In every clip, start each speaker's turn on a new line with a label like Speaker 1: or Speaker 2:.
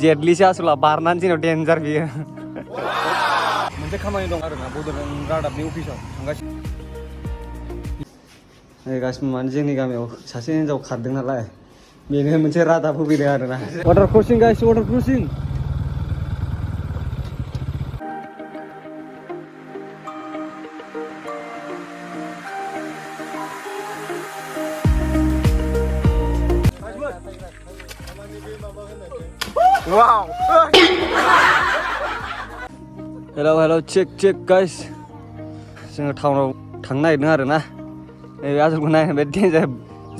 Speaker 1: जेटलिसो आसला बारनानै जोंनाव डेन्जार बियो मोनसे खामानि दं आरोना बड'लेण्ड रादाबनि अफिसाव थांगासिनो गासिबो माने जोंनि गामियाव सासे हिन्जाव खारदों नालाय बेनो मोनसे रादाब होफैदों आरोना water crossing guys water crossing Wow. Hello check guys. जोङो टाउनाव थांनो नागिरदों आरोना नैबे आसलखौ नायनो बे डेन्जार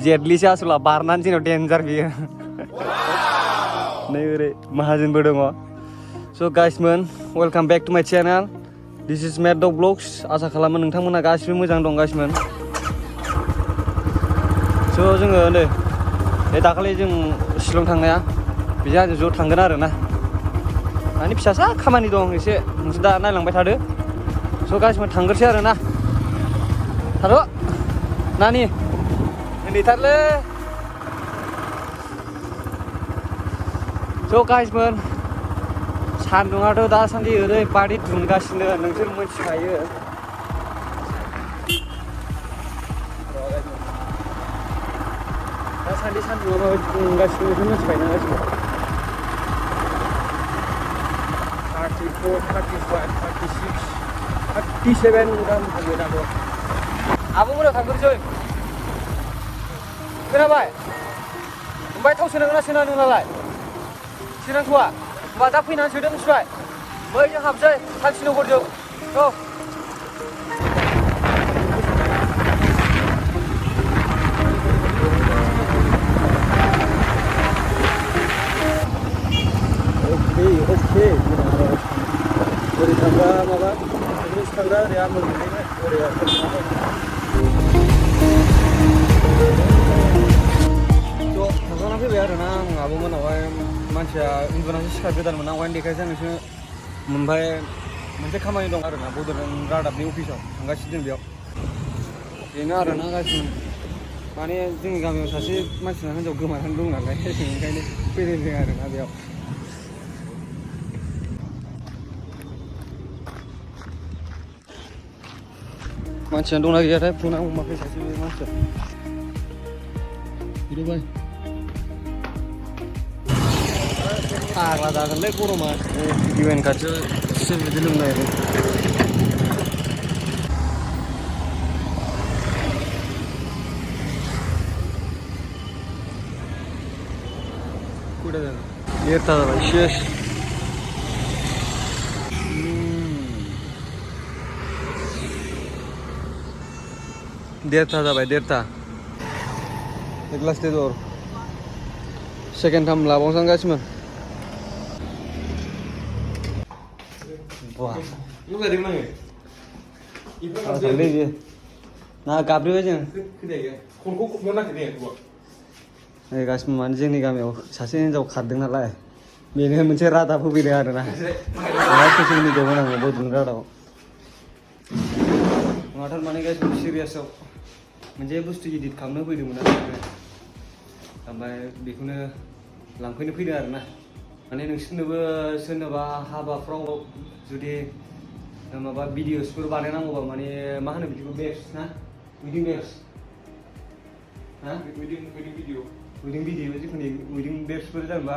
Speaker 1: जेटलिसो आसला बारनानै जोंनाव डेन्जार बियो नै ओरै माहाजोनबो दङ स' गाइसमोन वेलकाम बेक टु माय चेनेल दिस इज मेड द ब्लग्स आसा खालामो नोंथांमोना गासिबो मोजां दं गाइसमोन स' जोङो नै बे दाखालि जों शिलं थांनाया बेजों आंजों ज' थांगोन आरोना माने फिसासा खामानि दं एसे नोंसोर दा नायलांबाय थादो स' गासिबो थांग्रोसै आरोना थार' नानि उन्दैथारलै स' गाइसमोन सान्दुङाथ' दासान्दि ओरैबादि दुंगासिनो नोंसोर मिथिखायो दासान्दि सान्दुङा माबायदि दुंगासिनो बेखौ मिथिखायोना गासिबो 34, 35, 36, 37 गाहाम थाङो दाथ' आब'मोनाव थांग्रोसै खोनाबाय ओमफ्राय थाव सोनांगोन ना सोनाङा नोंनालाय सोनांथ'वा होमबा दा फैनानै सोदो मिथिबाय बैजों हाबसै थाक्सि नगरजों औ ओके ओरै थांबा माबा इंलिस थांग्रा ओरै आमोल मोनहैबाय ओरै ज' थांखांना फैबाय आरोना आं आब'मोनावहाय मानसिया उन्दुनासो सिखार गोदानमोन आं देखायसै आं नोंसोरनो ओमफ्राय मोनसे खामानि दं आरोना बड'लेण्ड रादाबनि अफिसाव थांगासिनो जों बेयाव बेनो आरोना गासिबो माने जोंनि गामियाव सासे मानसिना हिन्जाव गोमानानै दं नालाय ओंखायनो फैदों जों आरोना बेयाव मानसिया दंना गैयाथाय फुना हमाखै सासे बे मानसिया गिदिबाय फाग्ला जागोनलै गरमा इउएन खाथियाव एसे बिदि लोंनो नागिरदों कुठे जाणार येता जाबाय शेष देरथा जाबाय देरथा एक ग्लास दे दर सेकेन्ड टाइम लाबावनोसै गासिबो ना गाब्रैबाय जों गासिबो माने जोंनि गामियाव सासे हिन्जाव खारदों नालाय बेनो मोनसे रादाब होफैदों आरोना ससियेल मिडियायाव होनांगौ बड'लेण्ड रादाबाव नङाथार माने गासिबो सिरियासआव मोनसे बुस्थु इडिट खालामनो फैदोंमोन आरो ओमफ्राय बेखौनो लांफैनो फैदों आरोना माने नोंसोरनोबो सोरनोबा हाबाफ्राव जुदि माबा भिडिअसफोर बानायनांगौबा माने मा होनो बिदिखौ बेग्स ना वेडिं बेग्स हा वेडिं भिडिअ जिखुनु वेडिं बेग्सफोर जेनेबा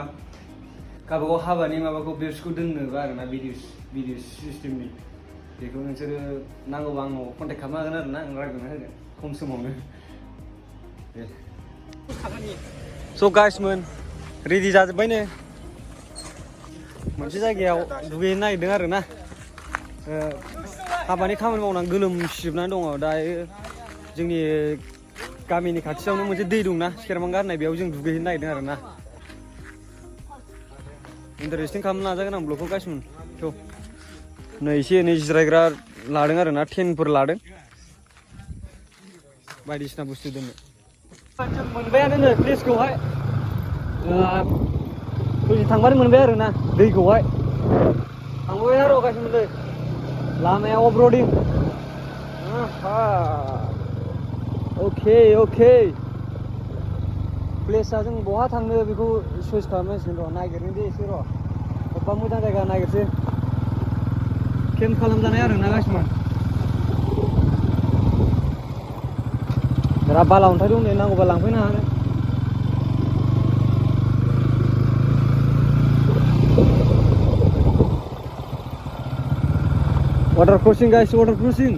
Speaker 1: गावबागाव हाबानि माबाखौ बेग्सखौ दोननोबा आरोना भिडिअ सिस्टेमनि बेखौ नोंसोरो नांगौबा आंनाव कन्टेक्ट खालामनो हागोन आरोना आं रायज्लायना होगोन खम समावनो स' गाइसमोन रेडि जाजोब्बाय नै मोनसे जायगायाव दुगैनो नागिरदों आरोना हाबानि खामानि मावनानै गोलोमसिजोबनानै दङ दायो जोंनि गामिनि खाथियावनो मोनसे दै दंना सेरमांगा होननाय बेयाव जों दुगैहैनो नागिरदों आरोना इन्टारेस्टिं खालामनो नाजागोन आं ब्लगखौ गाइसमोन थ' नै एसे एनै जिरायग्रा लादों आरोना टेन्टफोर लादों बायदिसिना बुस्थु दोननो जों मोनबायानो नै प्लेसखौहाय ससे थांबानो मोनबाय आरोना दैखौहाय थांबाय आरो गासिबो नै लामाया अफ रडिं अके प्लेसा जों बहा थांनो बेखौ चुज खालामनांसिगोन र' नागिरनो दे एसे र' अबेबा मोजां जायगा नागिरसै केम्प खालामजानाय आरोना गासिमोन बिराद बाला अन्थाइ दं नै नांगौबा लांफैनो हागोन water crossing guys water crossing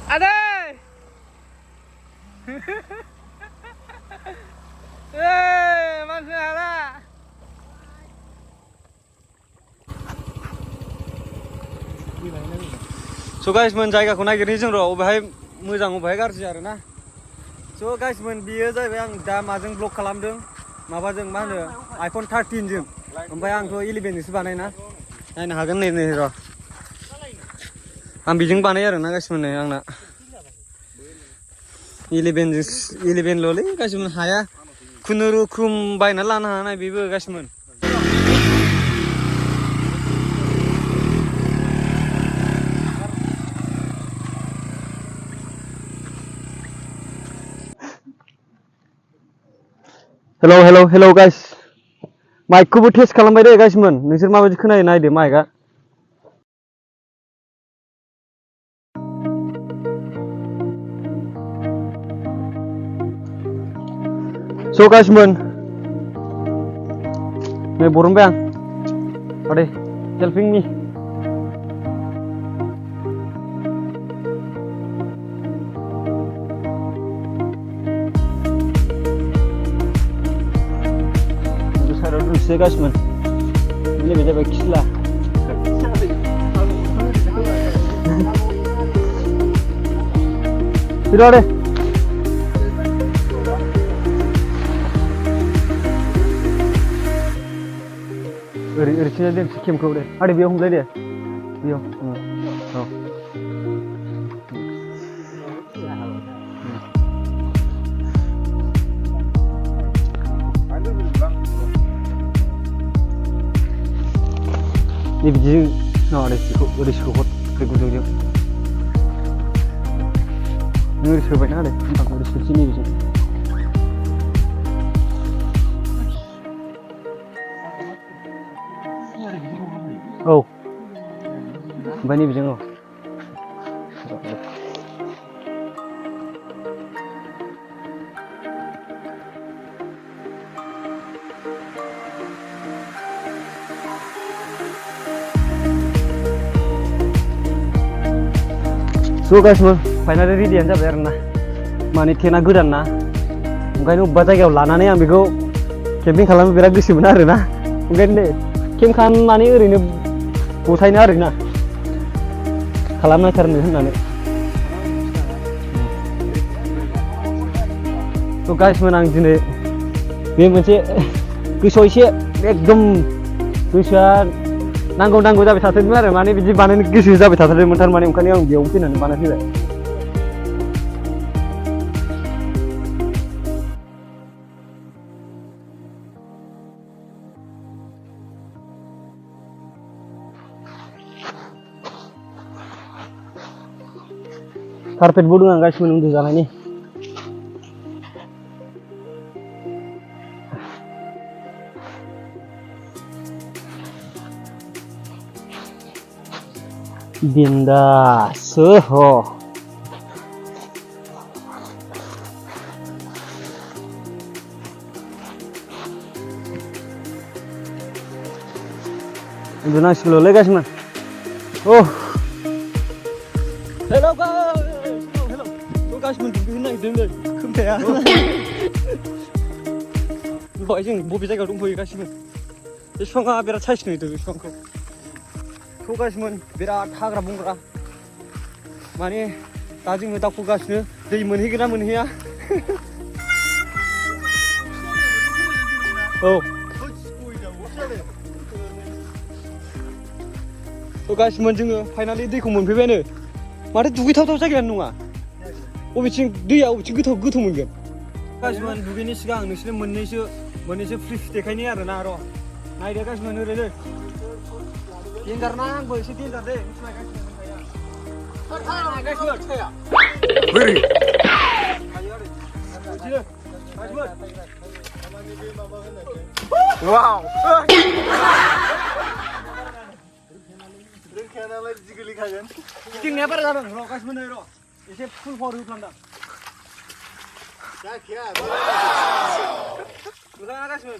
Speaker 1: Ada. Masih ada. So guys मोन जायगाखौ नागिरनि जों र' अबेहाय मोजां अबेहाय गाज्रि आरोना so guys मोन बियो जाहैबाय आं दा माजों ब्लग खालामदों माबाजों मा होनो iPhone 13 जों ओमफ्राय आंथ' 11 जोंसो बानायना नायनो हागोन नै र' आं बिजों बानाय आरोना गासिबो नै आंना 11 ल'लै गासिबो हाया खुनुरुखुम बायना लानो हानाय बेबो गासिबो हेलौ गाइस माइकखौबो टेस्ट खालामबाय दे गाइसमोन नोंसोर माबायदि खोनायो नायदो माइकआ So guysमोन नै बरनबाय आं अदे हेल्पिं मी साइडआव दोनसै गाइसमोन नैबे जाबाय खिला फैद' दे ओरैथिंजाय दोनसै केमखौ दे आदै बेयाव हमलाय दे बेयाव औ नै बिदिजों आदै बेखौ ओरै सोहर ओरै गुदुंजों नों ओरै सोबायना आदै आं ओरै सोसै नैबेजों औ ओमफ्राय नैबेजों औ So guysमोन फाइनालि रेडियानो जाबाय आरोना माने टेना गोदान ना ओंखायनो अबेबा जायगायाव लानानै आं बेखौ केम्पिं खालामनो बिराद गोसोमोन आरोना ओंखायनो केम्प खालामनानै ओरैनो गथायनो आरोना खालामनांथारनो होननानै So guysमोन आं दिनै बे मोनसे गोसोआव एसे एकदम गोसोआ नांगौ जाबाय थाथारदोंमोन आरो माने बिदि बानायनो गोसो जाबाय थाथारदोंमोन थारमाने ओंखायनो आं बेयाव फैनानै बानायफैबाय कारपेट बो दं आं गासिबो उन्दु जानायनि बिन्दास हो उन्दुनांसिगौलै गासिबो Oh, hello guys. गासिबो दुगैनो नागिरदोंलै खोमथाया दहाय जों बबे जायगायाव दंफैयो गासिबो बे बिफाङा बिराद साइस नुदों बे बिफांखौ थ' गासिबो बिराद हाग्रा बंग्रा माने दा जोङो दावखोगासिनो दै मोनहैगोन ना मोनहैया औ थ' गासिबो जोङो फाइनालि दैखौ मोनफैबायानो माथो दुगैथावथाव जायगायानो नङा बबेथिं दैया बबेथिं गोथौ मोनगोन गासिबो दुगैनि सिगां नोंसोर मोननैसो फ्रिज देखायनि आरोना र' नायदो गासिबो ओरैनो देन्जार ना आंबो एसे देन्जार दे
Speaker 2: Wow! रोंखायानालाय बिदि गोलैखागोन
Speaker 1: गिदिंनाया बारा जादों र' गासिबो नै र' एसे फुल पावार होफ्लांदां
Speaker 2: जाखाया
Speaker 1: मोजां ना गासिबो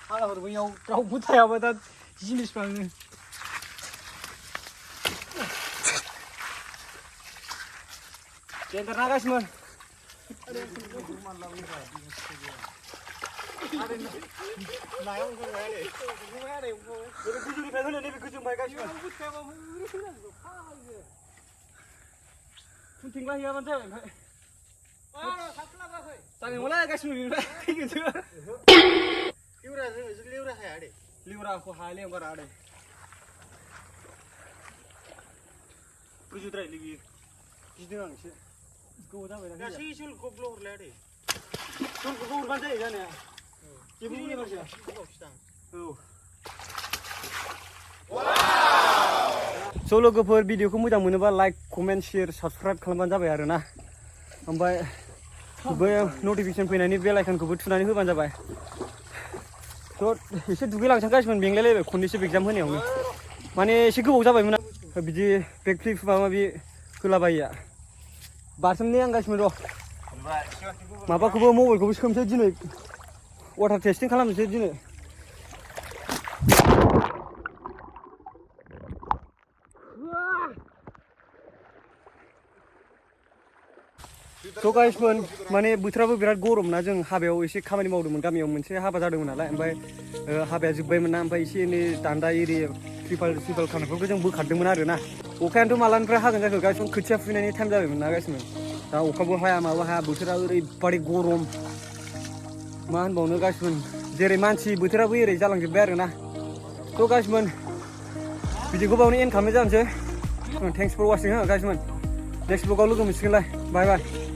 Speaker 1: हालाफोर बैयाव रावबो थायाबा दा जिनिसफ्रानो देन्जार ना गासिबो गोजौनिफ्राय होनो नैबे गोजौनिफ्राय गासिबो खुन्थिंला हैयाबानो जाबाय ओमफ्राय जानाय नंला गासिबो बेनिफ्राय फैगोनसो
Speaker 2: लेवरा हाया दे
Speaker 1: लिवराखौ हायालै आं बारा आदै गोजौद्रायलै बियो गिदों आं एसे गोबाव जाबाय ना
Speaker 2: गासै सुलखौबो हरलाया दे
Speaker 1: सुलखौबो हरबानो जायो जानाया जेबो बुंनाय मानसिया औ स' लोगोफोर भिडिअखौ मोजां मोनोबा लाइक कमेन्ट शेयार साबसक्राइब खालामबानो जाबाय आरो ना ओमफ्राय बै नटिफिकेसन फैनायनि बेल आइकनखौबो थुनानै होबानो जाबाय थ' एसे दुगैलांसां मेंलायलायबाय खननैसो एग्जाम होनायावनो माने एसे गोबाव जाबायमोन बिदि बेक फ्लिप माबा माबि होलाबायिया बारसोमनाय आं गासिबो र' माबाखौबो मबाइलखौबो सोमसै दिनै वाटार टेस्टिं खालामनोसै दिनै थ' गाइसमोन माने बोथोराबो बिराद गरम ना जों हाबायाव एसे खामानि मावदोंमोन गामियाव मोनसे हाबा जादोंमोन नालाय ओमफ्राय हाबाया जोब्बायमोन ना ओमफ्राय एसे एनै दान्दा एरि ट्रिपाल खानायफोरखौ जों बोखारदोंमोन आरो ना अखायानोथ' मालानिफ्राय हागोन जाखो गाइसमोन खोथिया फुनायनि टाइम जाबायमोन ना गाइसमोन दा अखाबो हाया माबा हाया बोथोरा ओरैबादि गरम मा होनबावनो गाइसमोन जेरै मानसि बोथोराबो एरै जालांजोब्बाय आरो ना थ' गाइसमोन भिडिअखौ बावनो एन्ड खालामनाय जानोसै थेंक्स फर वाचिं हो गाइसमोन नेक्स्ट ब्लगाव लोगो मोनसिगोनलाय बाय बाय